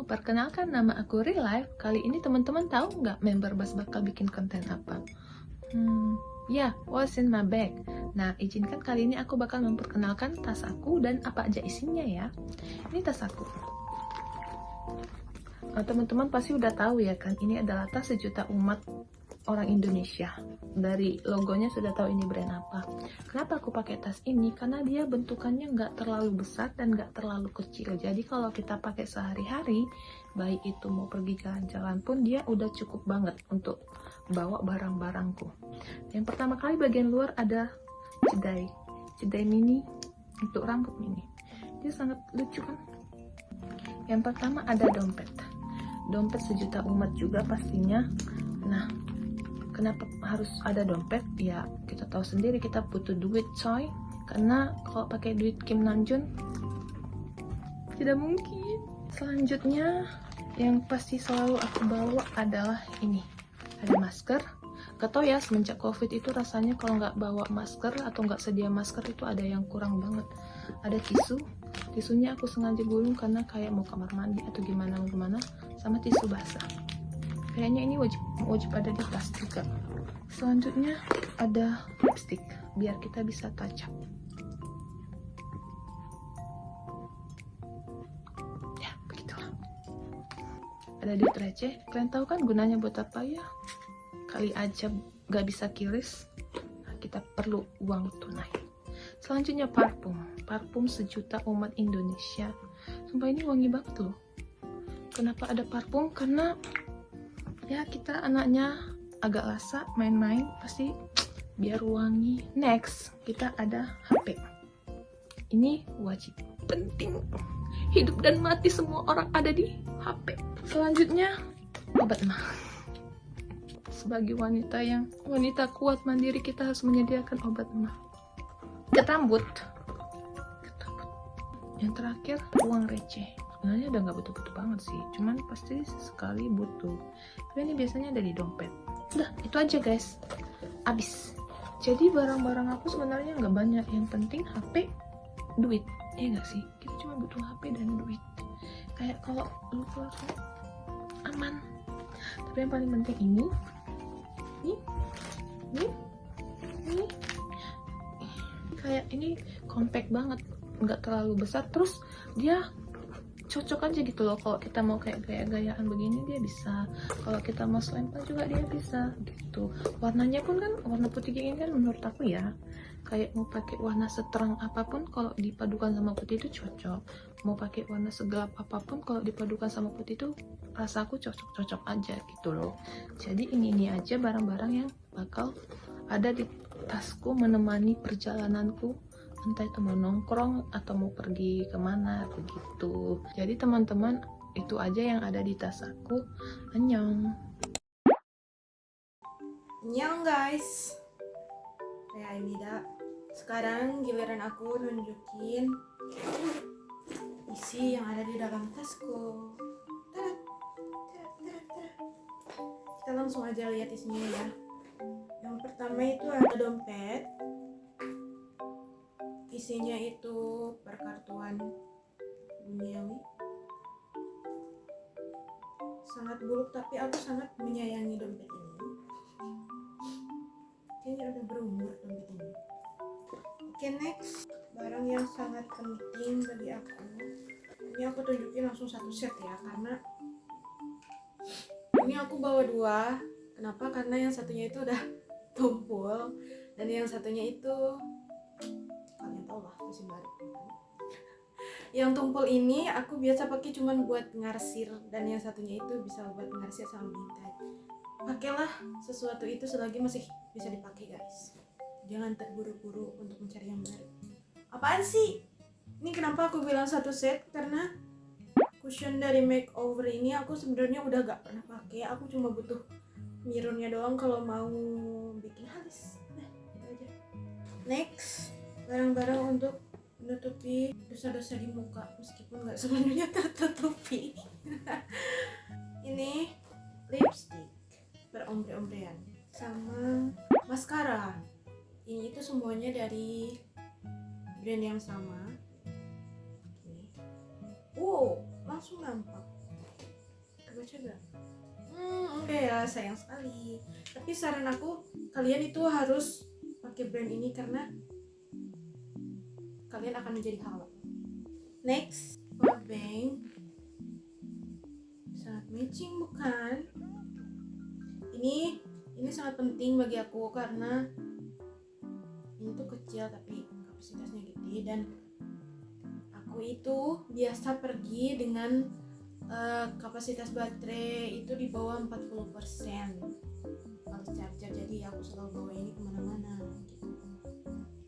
Perkenalkan, nama aku Relive. Kali ini teman-teman tahu nggak member Bas bakal bikin konten apa? Ya, what's in my bag? Nah, izinkan kali ini aku bakal memperkenalkan tas aku dan apa aja isinya ya. Ini tas aku. Teman-teman pasti udah tahu ya kan, ini adalah tas sejuta umat orang Indonesia. Dari logonya sudah tahu ini brand apa. Kenapa aku pakai tas ini? Karena dia bentukannya nggak terlalu besar dan nggak terlalu kecil. Jadi kalau kita pakai sehari-hari, baik itu mau pergi jalan-jalan pun, dia udah cukup banget untuk bawa barang-barangku. Yang pertama kali bagian luar ada jedai mini untuk rambut mini. Dia sangat lucu kan? Yang pertama ada dompet sejuta umat juga pastinya. Nah, kenapa harus ada dompet? Ya, kita tahu sendiri kita butuh duit coy. Karena kalau pakai duit Kim Namjoon tidak mungkin. Selanjutnya yang pasti selalu aku bawa adalah ini. Ada masker. Gak tau ya, semenjak covid itu rasanya kalau nggak bawa masker atau nggak sedia masker itu ada yang kurang banget. Ada tisunya aku sengaja gulung karena kayak mau kamar mandi atau gimana, sama tisu basah. Kayaknya ini wajib ada di tas juga. Selanjutnya ada lipstick biar kita bisa touch up. Ya, begitulah. Ada duit receh. Kalian tahu kan gunanya buat apa ya? Kali aja gak bisa kiris, kita perlu uang tunai. Selanjutnya parfum sejuta umat Indonesia. Sumpah ini wangi banget loh. Kenapa ada parfum? Karena ya kita anaknya agak lasa, main-main pasti biar wangi. Next, kita ada HP. Ini wajib, penting. Hidup dan mati semua orang ada di HP. Selanjutnya, obat mah. Sebagai wanita kuat mandiri, kita harus menyediakan obat mah. Ketambut. Yang terakhir, uang receh. Sebenarnya udah nggak butuh-butuh banget sih, cuman pasti sesekali butuh. Tapi ini biasanya ada di dompet. Udah, itu aja guys. Abis. Jadi barang-barang aku sebenarnya nggak banyak. Yang penting HP, duit. Ya nggak sih? Kita cuma butuh HP dan duit. Kayak kalau lu keluar aman. Tapi yang paling penting ini kayak ini compact banget, nggak terlalu besar, terus dia cocok aja gitu loh. Kalau kita mau kayak gaya-gayaan begini dia bisa, kalau kita mau selempang juga dia bisa gitu. Warnanya pun kan warna putih kayak gini kan menurut aku ya, kayak mau pakai warna seterang apapun kalau dipadukan sama putih itu cocok. Mau pakai warna segelap apapun kalau dipadukan sama putih itu rasa aku cocok aja gitu loh. Jadi ini aja barang-barang yang bakal ada di tasku menemani perjalananku, entah itu mau nongkrong atau mau pergi kemana begitu. Jadi teman-teman, itu aja yang ada di tas aku. Annyeong. Annyeong guys, saya Aimida. Sekarang giliran aku nunjukin isi yang ada di dalam tasku. Kita langsung aja lihat isinya ya. Yang pertama itu ada dompet. Isinya itu perkartuan duniawi. Sangat buruk tapi aku sangat menyayangi dompet ini. Kayaknya udah berumur dompet ini. Oke, next, barang yang sangat penting bagi aku. Ini aku tunjukin langsung satu set ya, karena ini aku bawa dua. Kenapa? Karena yang satunya itu udah tumpul dan yang satunya itu kalian tau lah, masih baru. Yang tumpul ini aku biasa pakai cuman buat ngarsir, dan yang satunya itu bisa buat ngarsir sama bintai. Pakailah sesuatu itu selagi masih bisa dipakai guys. Jangan terburu-buru untuk mencari yang baru. Apaan sih? Ini kenapa aku bilang satu set? Karena cushion dari makeover ini aku sebenarnya udah gak pernah pakai. Aku cuma butuh mirrornya doang kalau mau bikin alis. Nah, itu aja. Next, barang-barang untuk menutupi dosa-dosa di muka meskipun nggak sepenuhnya tertutupi. Ini lipstick berombre-ombrean sama maskara. Ini itu semuanya dari brand yang sama. Wow, langsung nampak. kebaca gak? Enggak ya, sayang sekali. Tapi saran aku, kalian itu harus pakai brand ini karena kalian akan menjadi halal. Next, power bank. Sangat matching bukan? Ini sangat penting bagi aku karena ini tuh kecil tapi kapasitasnya gede, dan aku itu biasa pergi dengan kapasitas baterai itu di bawah 40% kalau charger, jadi aku selalu bawa ini kemana-mana gitu.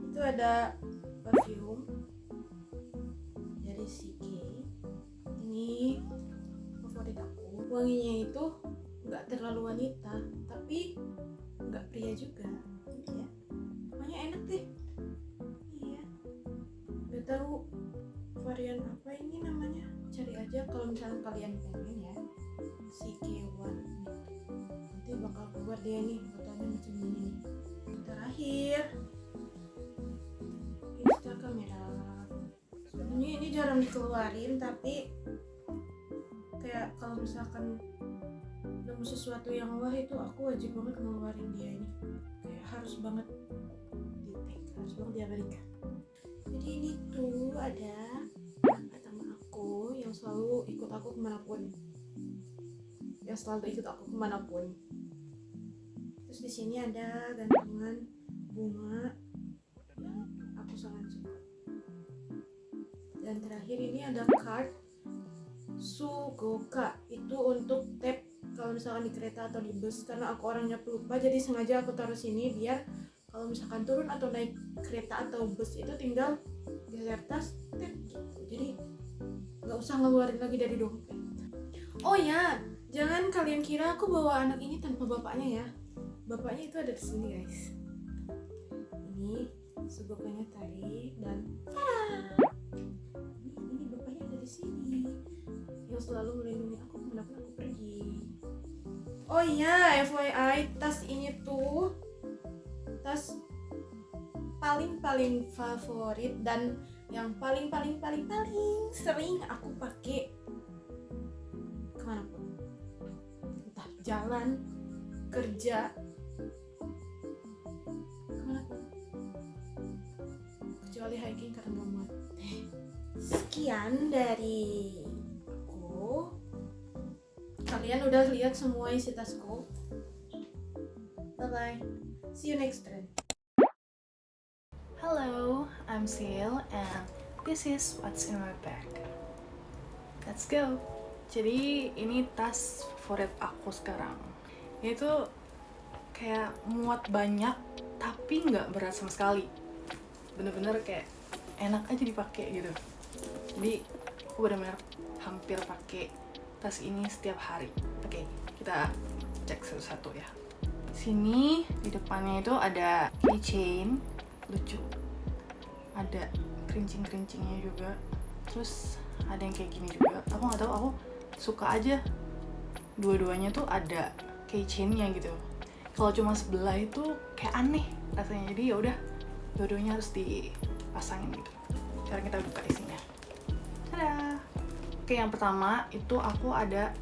Itu ada perfume dari CK, ini favorit aku. Wanginya itu nggak terlalu wanita tapi nggak pria juga, ya pokoknya enak deh. Iya, nggak tahu varian apa ini namanya, cari aja kalau misalnya kalian pengen ya. CK1 nanti bakal keluar dia nih fotonya macam ini nih. Yang terakhir Insta kamera. Sebenarnya ini jarang dikeluarin tapi kayak kalau misalkan nemu sesuatu yang wah itu aku wajib banget ngeluarin dia ini, kayak harus banget di tag, harus banget diabadikan. Jadi ini tuh ada anak pertama aku yang selalu ikut aku kemanapun, terus di sini ada gantungan bunga yang aku sangat suka, dan terakhir ini ada card Sugoka, itu untuk tap kalau misalkan di kereta atau di bus, karena aku orangnya pelupa jadi sengaja aku taruh sini biar kalau misalkan turun atau naik kereta atau bus itu tinggal geser tas tap gitu, jadi nggak usah ngeluarin lagi dari dompet. Oh ya, jangan kalian kira aku bawa anak ini tanpa bapaknya ya, bapaknya itu ada di sini guys. Ini Sugokanya tadi, dan ini bapaknya ada di sini yang selalu melindungi aku kemanapun aku pergi. Oh iya, FYI, tas ini tuh tas paling favorit dan yang paling sering aku pakai kemanapun, entah jalan, kerja, kemanapun, kecuali hiking karena nggak muat. Sekian dari aku. Kalian udah lihat semua isi tasku. Bye bye. See you next trend. Hello, I'm Sil and this is what's in my bag. Let's go. Jadi ini tas favorit aku sekarang. Ini tuh kayak muat banyak tapi nggak berat sama sekali. Bener-bener kayak enak aja dipakai gitu. Jadi aku benar-benar hampir pakai tas ini setiap hari. Oke, kita cek satu-satu ya. Sini di depannya itu ada keychain lucu, ada kerincing-kerincingnya juga, terus ada yang kayak gini juga. Aku nggak tahu, aku suka aja dua-duanya tuh ada keychainnya gitu. Kalau cuma sebelah itu kayak aneh rasanya, jadi ya udah dua-duanya harus dipasangin gitu. Sekarang kita buka isinya. Tada! Oke, yang pertama itu aku ada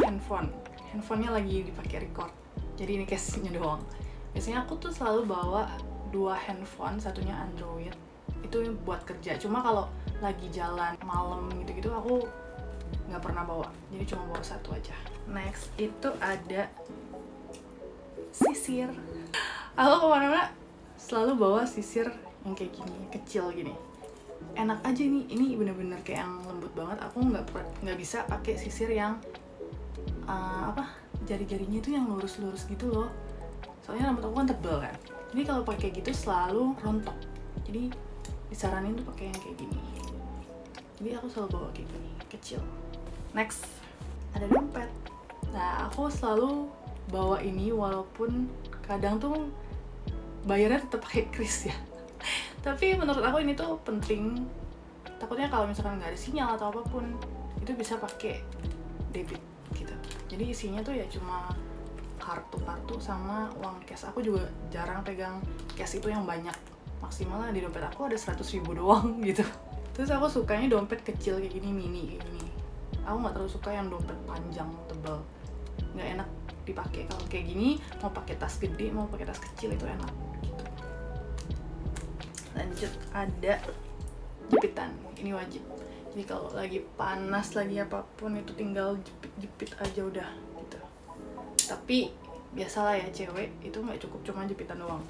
handphonenya lagi dipakai record, jadi ini case-nya doang. Biasanya aku tuh selalu bawa 2 handphone, satunya Android, itu buat kerja. Cuma kalau lagi jalan malam gitu-gitu aku nggak pernah bawa, jadi cuma bawa satu aja. Next itu ada sisir. Aku kemana-mana selalu bawa sisir yang kayak gini, kecil gini. Enak aja nih, ini bener-bener kayak yang lembut banget. Aku nggak bisa pakai sisir yang jari-jarinya itu yang lurus-lurus gitu loh, soalnya rambut aku kan tebel kan, jadi kalau pakai gitu selalu rontok. Jadi disaranin tuh pakai yang kayak gini, jadi aku selalu bawa kayak gini, kecil. Next ada dompet. Nah, aku selalu bawa ini walaupun kadang tuh bayarnya tetap pakai kris ya. Tapi menurut aku ini tuh penting, takutnya kalau misalkan nggak ada sinyal atau apapun itu bisa pakai debit gitu. Jadi isinya tuh ya cuma kartu sama uang cash. Aku juga jarang pegang cash itu yang banyak, maksimalnya di dompet aku ada 100.000 doang gitu. Terus aku sukanya dompet kecil kayak gini, mini kayak gini. Aku nggak terlalu suka yang dompet panjang tebal, nggak enak dipakai. Kalau kayak gini mau pakai tas gede mau pakai tas kecil itu enak gitu. Lanjut, ada jepitan, ini wajib. Jadi kalau lagi panas lagi apapun itu tinggal jepit aja udah gitu. Tapi biasalah ya, cewek itu nggak cukup cuma jepitan doang,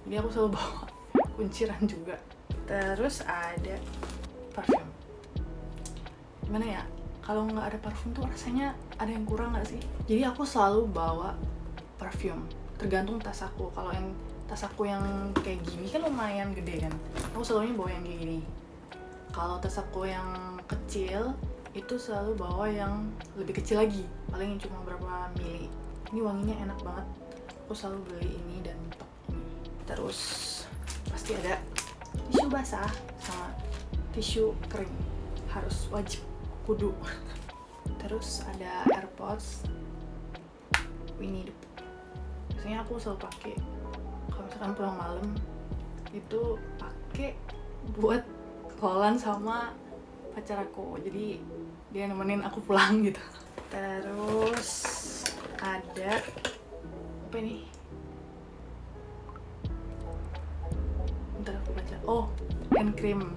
jadi aku selalu bawa kunciran juga. Terus ada parfum. Gimana ya, kalau nggak ada parfum tuh rasanya ada yang kurang nggak sih? Jadi aku selalu bawa parfum, tergantung tas aku. Kalau yang tas aku yang kayak gini kan lumayan gede kan, aku selalu bawa yang kayak gini. Kalau tas aku yang kecil itu selalu bawa yang lebih kecil lagi, paling cuma berapa mili. Ini wanginya enak banget, aku selalu beli ini dan top ini. Terus pasti ada tisu basah sama tisu kering, harus wajib kudu. Terus ada AirPods Winnie the Pooh. Biasanya aku selalu pakai kalau misalkan pulang malam, itu pakai buat callan sama pacar aku, jadi dia nemenin aku pulang gitu. Terus ada apa ini? Bentar aku baca. Oh, hand cream.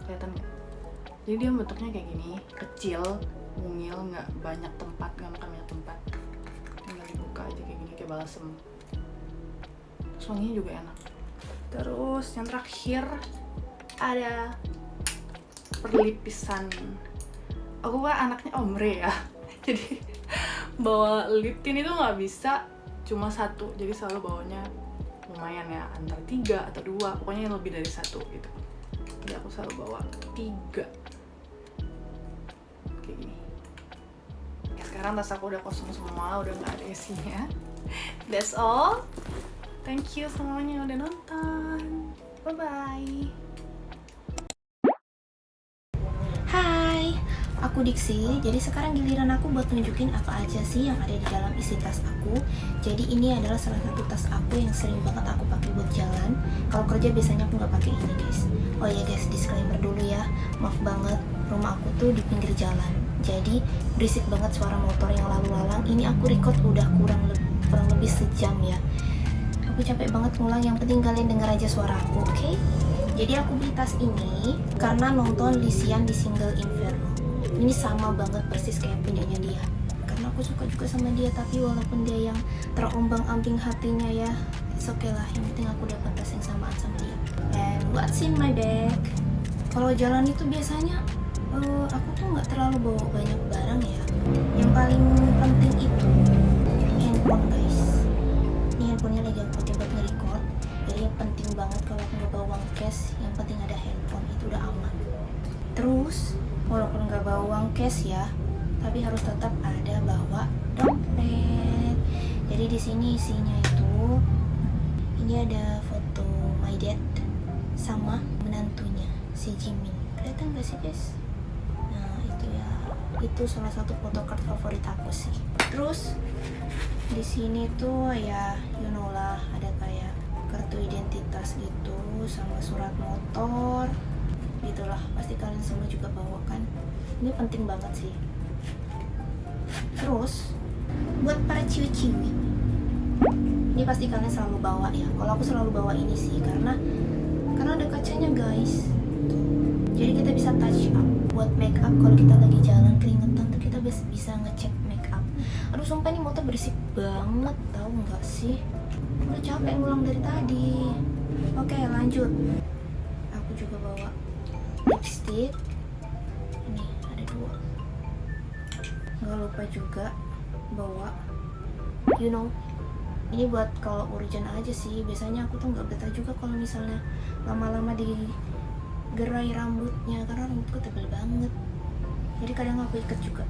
Kelihatan nggak? Jadi dia bentuknya kayak gini, kecil, mungil, nggak banyak tempat, nggak makan banyak tempat. Tinggal dibuka aja kayak gini, kayak balsem. Terus wanginya juga enak. Terus yang terakhir ada perlipisan. Aku kan anaknya ombre ya, jadi bawa lip tint itu nggak bisa cuma satu, jadi selalu bawanya lumayan ya, antara 3 atau 2, pokoknya yang lebih dari 1 gitu. Jadi aku selalu bawa 3 kayak gini. Ya, sekarang tas aku udah kosong semua, udah nggak ada isinya. That's all. Thank you semuanya udah nonton. Bye bye. Hai, aku Diksi. Jadi sekarang giliran aku buat nunjukin apa aja sih yang ada di dalam isi tas aku. Jadi ini adalah salah satu tas aku yang sering banget aku pakai buat jalan. Kalau kerja biasanya aku nggak pakai ini, guys. Oh ya guys, disclaimer dulu ya. Maaf banget, rumah aku tuh di pinggir jalan. Jadi berisik banget suara motor yang lalu lalang. Ini aku record udah kurang lebih sejam ya. Aku capek banget ngulang, yang penting kalian denger aja suara aku, oke? Jadi aku beli tas ini karena nonton Lisian di Single Inferno. Ini sama banget persis kayak punyanya dia. Karena aku suka juga sama dia, tapi walaupun dia yang terombang-ambing hatinya ya, it's okay lah. Yang penting aku dapat tas yang samaan sama dia. And what's in my bag? Kalau jalan itu biasanya aku tuh nggak terlalu bawa banyak barang ya. Yang paling penting itu handphone, guys. Ini handphonenya lagi aku pakai buat nge-record. Jadi yang penting banget kalau aku nggak bawa uang cash, yang penting ada handphone, itu udah aman. Terus walaupun nggak bawa uang cash ya, tapi harus tetap ada bawa dompet. Jadi di sini isinya itu, ini ada foto my dad sama menantunya si Jimin. Kelihatan nggak sih guys? Nah itu ya, itu salah satu photocard favorit aku sih. Terus di sini tuh ya, you know lah, ada kayak kartu identitas gitu sama surat motor gitulah, pasti kalian semua juga bawa kan. Ini penting banget sih. Terus buat para ciwi-ciwi, ini pasti kalian selalu bawa ya. Kalau aku selalu bawa ini sih karena ada kacanya guys. Jadi kita bisa touch up buat make up. Kalau kita lagi jalan keringetan tuh kita bisa ngecek make up. Aduh sumpah ini motor berisik banget, tahu nggak sih? Udah capek ngulang dari tadi. Oke lanjut. Aku juga bawa lipstick. Ini ada 2. Nggak lupa juga bawa, you know, ini buat kalau urgent aja sih. Biasanya aku tuh nggak betah juga kalau misalnya lama-lama digerai rambutnya, karena rambutku tebal banget. Jadi kadang aku ikat juga.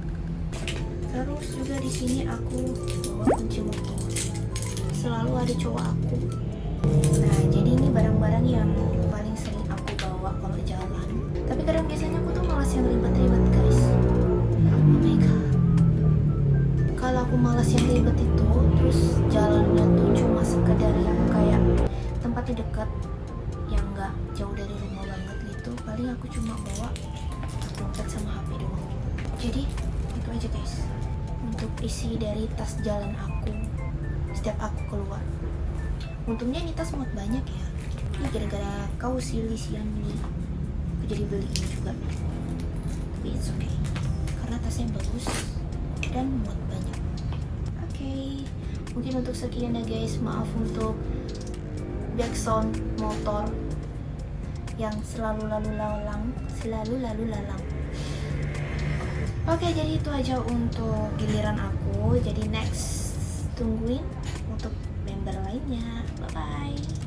Terus juga di sini aku bawa kunci motor. Selalu ada cowok aku. Nah, jadi ini barang-barang yang paling sering aku bawa kalau jalan. Tapi kadang biasanya aku tuh malas yang ribet-ribet, guys. Oh my god. Kalau aku malas yang ribet itu, terus jalannya tuh cuma sekedar yang kayak tempatnya dekat, yang nggak jauh dari rumah banget gitu, paling aku cuma bawa dompet sama HP doang. Jadi itu aja guys untuk isi dari tas jalan aku setiap aku keluar. Untungnya ini tas muat banyak ya. Ini gara-gara kau silisian ini aku jadi beli ini juga. Tapi it's okay karena tasnya bagus dan muat banyak. Oke, mungkin untuk sekian ya guys. Maaf untuk background motor yang selalu lalu lalang. Oke, jadi itu aja untuk giliran aku. Jadi next tungguin untuk member lainnya. Bye bye.